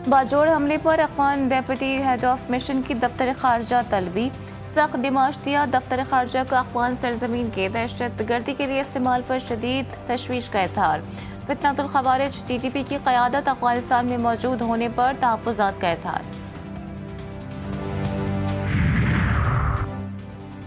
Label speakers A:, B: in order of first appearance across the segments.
A: बाजोड़ हमले पर Afghan deputy head of mission की दफ्तर खारजा तलबी। सख्त डिमांड दिया दफ्तर खारजा को अफगान सरजमीन के दहशतगर्दी के लिए इस्तेमाल पर शदीद तशवीश का इजहार। फितनतुल खवारिज TTP की क़यादत अफगानिस्तान में मौजूद होने पर तहफ़्फ़ुज़ात का इजहार।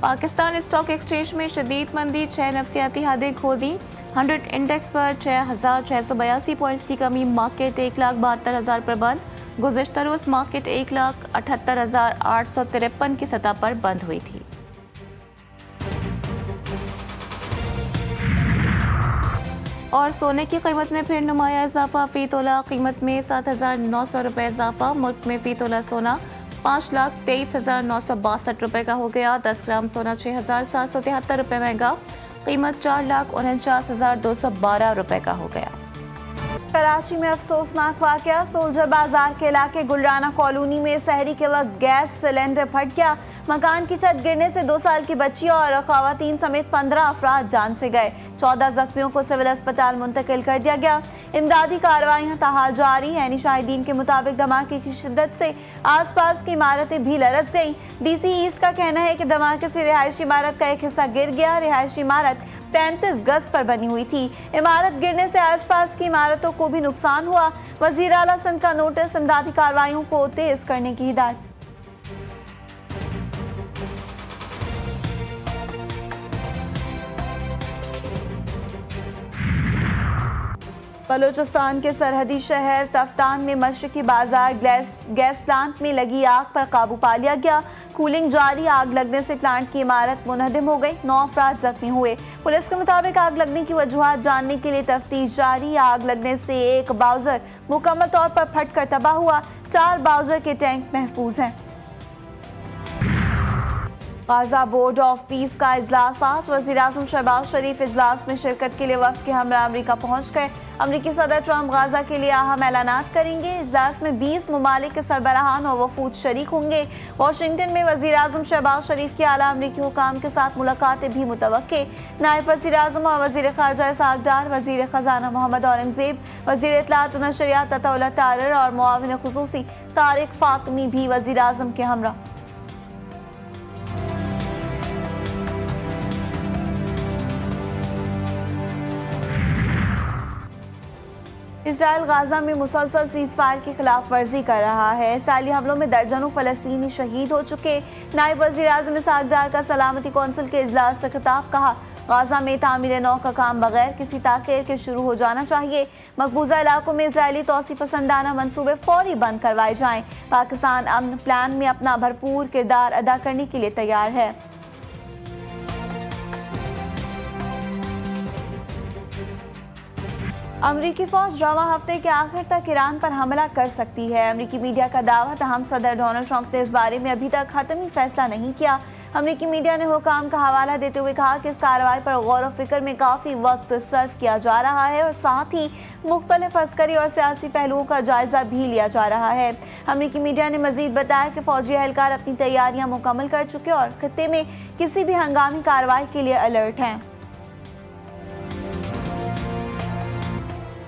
A: पाकिस्तान स्टॉक एक्सचेंज में शदीद मंदी, 6 नफसियाती हदें खो दी। 100 इंडेक्स पर 6,682 पॉइंट्स की कमी। मार्केट 1,72,000 पर बंद। गुज़िश्ता रोज़ मार्केट 1,78,853 की सतह पर बंद हुई थी। और सोने की कीमत में फिर नुमाया इजाफा। फी तोला कीमत में 7,900 रुपये इजाफा। मुल्क में फी तोला सोना 5,23,962 रुपये का हो गया। 10 ग्राम सोना 6,773 रुपये महंगा। कीमत 4,49,212 रुपये का हो गया।
B: कराची में अफसोसनाक वाकया। सोल्जर बाजार के इलाके गुलराना कॉलोनी में सहरी के वक्त गैस सिलेंडर फट गया। मकान की छत गिरने से 2 साल की बच्ची और खवातीन समेत 15 अफराद जान से गए। 14 जख्मियों को सिविल अस्पताल मुंतकिल कर दिया गया। इमदादी कार्रवाइयां ताहाल जारी हैं। शाहिदीन के मुताबिक धमाके की शिद्दत से आसपास की इमारतें भी लरस गईं। DC ईस्ट का कहना है कि धमाके से रिहायशी इमारत का एक हिस्सा गिर गया। रिहायशी इमारत 35 गज पर बनी हुई थी। इमारत गिरने से आसपास की इमारतों को भी नुकसान हुआ। वजीर आला सिंध का नोटिस, इमदादी कार्रवाइयों को तेज करने की हिदायत। बलूचिस्तान के सरहदी शहर तफ्तान में मशरकी बाजार गैस प्लांट में लगी आग पर काबू पा लिया गया। कूलिंग जारी। आग लगने से प्लांट की इमारत मुनहदिम हो गई। 9 अफराद जख्मी हुए। पुलिस के मुताबिक आग लगने की वजूहात जानने के लिए तफ्तीश जारी। आग लगने से एक बाउजर मुकम्मल तौर पर फटकर तबाह हुआ। 4 बाउजर के टैंक महफूज हैं। गाजा बोर्ड ऑफ पीस का इजलास आज। वज़ीर-ए-आज़म शहबाज शरीफ इजलास में शिरकत के लिए वफ़द के हमरा अमरीका पहुंच गए। अमरीकी सदर ट्रंप गाजा के लिए अहम ऐलानात करेंगे। इजलास में 20 ममालिक के सरबराहान और वफूद शरीक होंगे। वाशिंगटन में वज़ीर-ए-आज़म शहबाज शरीफ की आला अमरीकी हुकाम के साथ मुलाकातें भी मुतवक्के। नायब वज़ीर-ए-आज़म और वज़ीर ख़ारजा इसहाक़ डार, वज़ीर ख़ज़ाना मोहम्मद औरंगज़ेब, वज़ीर इत्तलात व नशरियात अताउल्लाह तारर और मुआविन ख़ुसूसी तारिक फ़ातिमी भी वज़ीर-ए-आज़म के हमरा। इजराइल गाजा में मुसलसल सीज़फायर की खिलाफ वर्जी कर रहा है। इसराइली हमलों में दर्जनों फ़लस्तीनी शहीद हो चुके। नायब वज़ीर-ए-आज़म इसहाक़ डार का सलामती कौंसिल के इजलास से खिताब। कहा, गाजा में तामीर नौ का काम बगैर किसी ताख़ीर के शुरू हो जाना चाहिए। मकबूजा इलाकों में इजरायली तौसी पसंदाना मनसूबे फौरी बंद करवाए जाएँ। पाकिस्तान अमन प्लान में अपना भरपूर किरदार अदा करने के लिए तैयार है। अमरीकी फौज रवां हफ्ते के आखिर तक ईरान पर हमला कर सकती है। अमरीकी मीडिया का दावा। तहम सदर डोनाल्ड ट्रंप ने इस बारे में अभी तक हतमी फैसला नहीं किया। अमरीकी मीडिया ने हुकाम का हवाला देते हुए कहा कि इस कार्रवाई पर गौर व फिक्र में काफ़ी वक्त सर्व किया जा रहा है और साथ ही मुख्तलिफ अस्करी और सियासी पहलुओं का जायजा भी लिया जा रहा है। अमरीकी मीडिया ने मजीद बताया कि फौजी एहलकार अपनी तैयारियां मुकम्मल कर चुके और खित्ते में किसी भी हंगामी कार्रवाई के लिए अलर्ट हैं।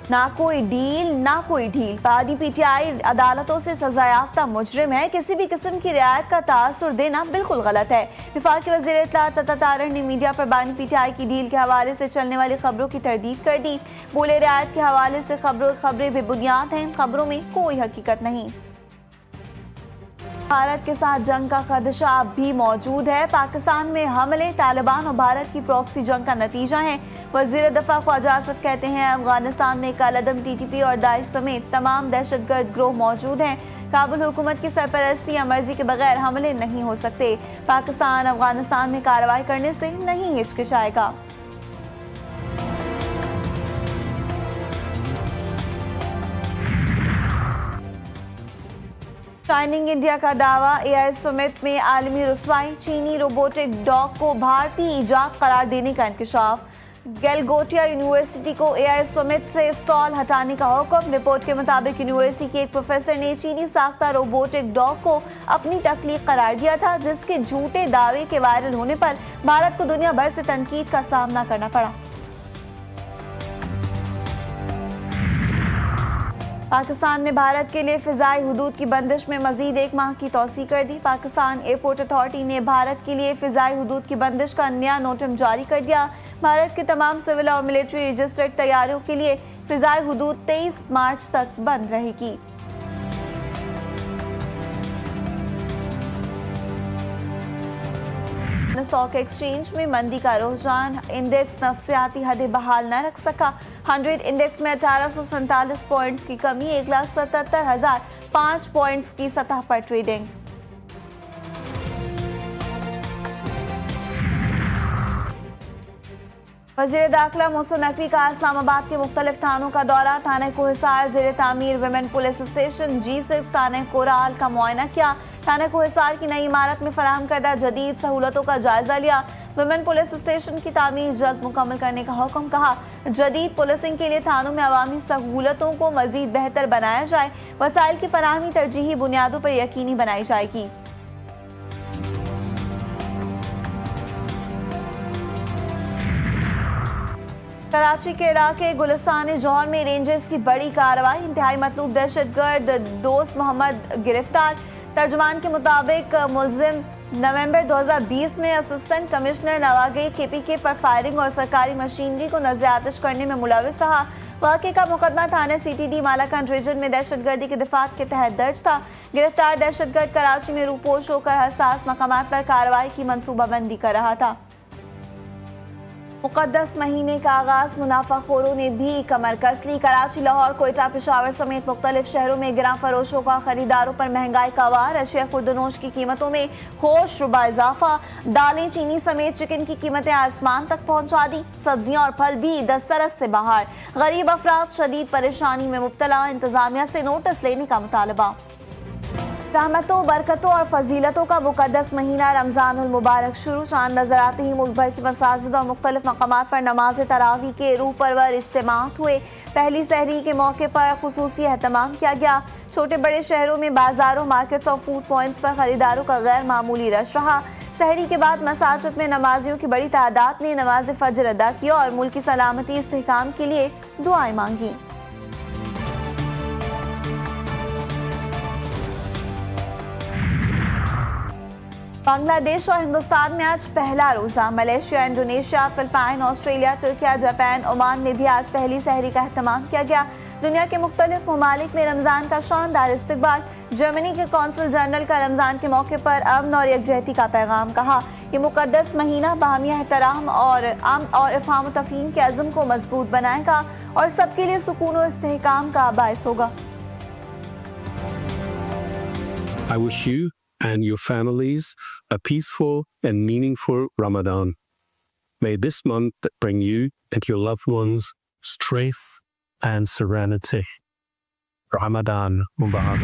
B: ना कोई डील ना कोई ढील। पार्टी PTI अदालतों से सजायाफ्ता मुजरिम है। किसी भी किस्म की रियायत का तासुर देना बिल्कुल गलत है। वफाकी वज़ीर इत्तलात अता तारर ने मीडिया पर बानी PTI की डील के हवाले से चलने वाली खबरों की तरदीद कर दी। बोले, रियायत के हवाले से खबरें बेबुनियाद हैं। खबरों में कोई हकीकत नहीं। भारत के साथ जंग का खदशा अब भी मौजूद है। पाकिस्तान में हमले तालिबान और भारत की प्रॉक्सी जंग का नतीजा है। वज़ीर दफ़ा ख्वाजा आसिफ कहते हैं, अफगानिस्तान में कलअदम TTP और दाइश समेत तमाम दहशतगर्द ग्रोह मौजूद हैं। काबुल हुकूमत की सरपरस्ती या मर्जी के बगैर हमले नहीं हो सकते। पाकिस्तान अफगानिस्तान में कार्रवाई करने से नहीं हिचकिचाएगा। शाइनिंग इंडिया का दावा। AI समिट में आलमी रुसवाई। चीनी रोबोटिक डॉग को भारतीय ईजाद करार देने का इंकशाफ। गलगोटिया यूनिवर्सिटी को AI समिट से स्टॉल हटाने का हुक्म। रिपोर्ट के मुताबिक यूनिवर्सिटी के एक प्रोफेसर ने चीनी साख्ता रोबोटिक डॉग को अपनी तख्लीक करार दिया था, जिसके झूठे दावे के वायरल होने पर भारत को दुनिया भर से तनकीद का सामना करना पड़ा। पाकिस्तान ने भारत के लिए फ़िज़ाई हुदूद की बंदिश में मज़ीद 1 माह की तौसीह कर दी। पाकिस्तान एयरपोर्ट अथॉरिटी ने भारत के लिए फ़िज़ाई हुदूद की बंदिश का नया नोटिस जारी कर दिया। भारत के तमाम सिविल और मिलिट्री रजिस्टर्ड तैयारियों के लिए फ़िज़ाई हुदूद 23 मार्च तक बंद रहेगी। स्टॉक एक्सचेंज में मंदी का रुझान, इंडेक्स नफसियाती हदें बहाल न रख सका। 100 इंडेक्स में 1847 पॉइंट्स की कमी, 1,77,005 पॉइंट्स की सतह पर ट्रेडिंग। वज़ीर दाखिला मोहसिन नकवी का इस्लामाबाद के मुख्तलिफ थानों का दौरा, थाने को हिसार ज़ेर तामीर विमेन पुलिस स्टेशन G6 थाने कोराल का मुआयना किया। थाने को हिसार की नई इमारत में फराहम करदा जदीद सहूलतों का जायजा लिया। विमेन पुलिस स्टेशन की तामीर जल्द मुकम्मल करने का हुक्म कहा। जदीद पुलिसिंग के लिए थानों में अवामी सहूलतों को मजीद बेहतर बनाया जाए। वसाइल की फराहमी तरजीही बुनियादों पर यकीनी बनाई जाएगी। कराची के इलाके गुलिस्तान जौहर में रेंजर्स की बड़ी कार्रवाई, इंतहाई मतलूब दहशतगर्द दोस्त मोहम्मद गिरफ्तार। तर्जुमान के मुताबिक मुलजिम नवंबर 2020 में असिस्टेंट कमिश्नर नवागई KPK पर फायरिंग और सरकारी मशीनरी को नज़र-ए-आतिश करने में मुलविस रहा। वाक़े का मुकदमा थाने CTD मालाकंड रीजन में दहशतगर्दी के दिफात के तहत दर्ज था। गिरफ्तार दहशतगर्द कराची में रूपोश होकर हसास मकामात पर कार्रवाई की मनसूबाबंदी कर रहा था। मुक़द्दस महीने का आगाज़, मुनाफाखोरों ने भी कमर कस ली। कराची, लाहौर, कोयटा, पेशावर समेत मुख्तलिफ शहरों में गिरां फरोशों का खरीदारों पर महंगाई का वार। अशिया खुर्दनोश की कीमतों में होश रुबा इजाफा। दालें, चीनी समेत चिकन की कीमतें आसमान तक पहुंचा दी। सब्जियां और फल भी दस्तरस से बाहर। गरीब अफराद शदीद परेशानी में मुब्तला, इंतजामिया से नोटिस लेने का मुतालबा। रहमतों, बरकतों और फजीलतों का मुकद्दस महीना रमज़ानुल मुबारक शुरू। चांद नजर आते ही मुल्क भर की मसाजिद और मुख्तलिफ मकामात पर नमाज तरावी के रूह परवर इज्तिमात हुए। पहली सहरी के मौके पर खुसूसी एहतमाम किया गया। छोटे बड़े शहरों में बाजारों, मार्केट्स और फूड पॉइंट्स पर खरीदारों का गैर मामूली रश रहा। सहरी के बाद मसाजिद में नमाजियों की बड़ी तादाद ने नमाज फजर अदा की और मुल्क की सलामती इस्तेहकाम के लिए दुआएं मांगी। बांग्लादेश और हिंदुस्तान में आज पहला रोज़ा। Malaysia, Indonesia, Philippine, Australia, Türkiye, Japan, Oman में भी आज पहली सहरी का एहतमाम किया गया। दुनिया के मुख्तलिफ ममालिक में रमज़ान का शानदार इस्तकबाल। जर्मनी के कौंसल जनरल का रमज़ान के मौके पर अमन और यकजहती का पैगाम कहा। ये मुकद्दस महीना बाहमी एहतराम और अमन और इफ़हाम तफ़हीम के अज़म को मजबूत बनाएगा और सबके लिए सुकून और इस्तेहकाम का बायस होगा।
C: I wish you and your families a peaceful and meaningful Ramadan. May this month bring you and your loved ones strength and serenity. Ramadan Mubarak.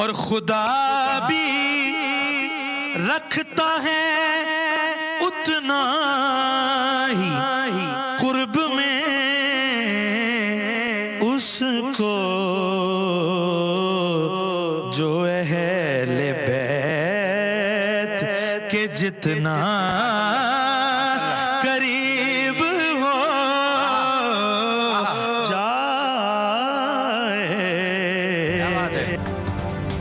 D: और खुदा भी रखता है उतना ही कुर्ब में उसको जो अहले बैत के जितना करीब हो जाए।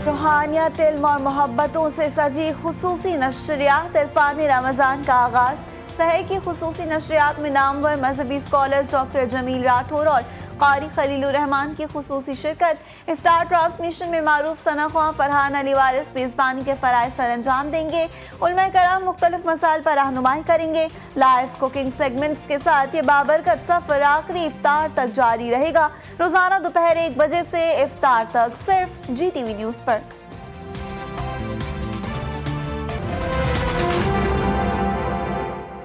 B: रूहानियत, इल्म और मोहब्बतों से सजी खुसूसी नशरियात इरफान रमज़ान का आगाज़। शहर की खुसूसी नशरियात में नामवर मजहबी स्कॉलर्स डॉक्टर जमील राठौर और कारी खलीलुर रहमान की खुसूसी शिरकत। इफ्तार ट्रांसमिशन में मारूफ सनाख्वां फरहान अली वारिस मेज़बानी के फ़राइज़ सर अंजाम देंगे। उलमा कराम मुख्तलिफ मसाइल पर रहनुमाई करेंगे। लाइव कुकिंग सेगमेंट्स के साथ ये बाबरकत सफ़र आखिरी इफ्तार तक जारी रहेगा। रोज़ाना दोपहर 1 बजे से इफ्तार तक सिर्फ GTV न्यूज़ पर।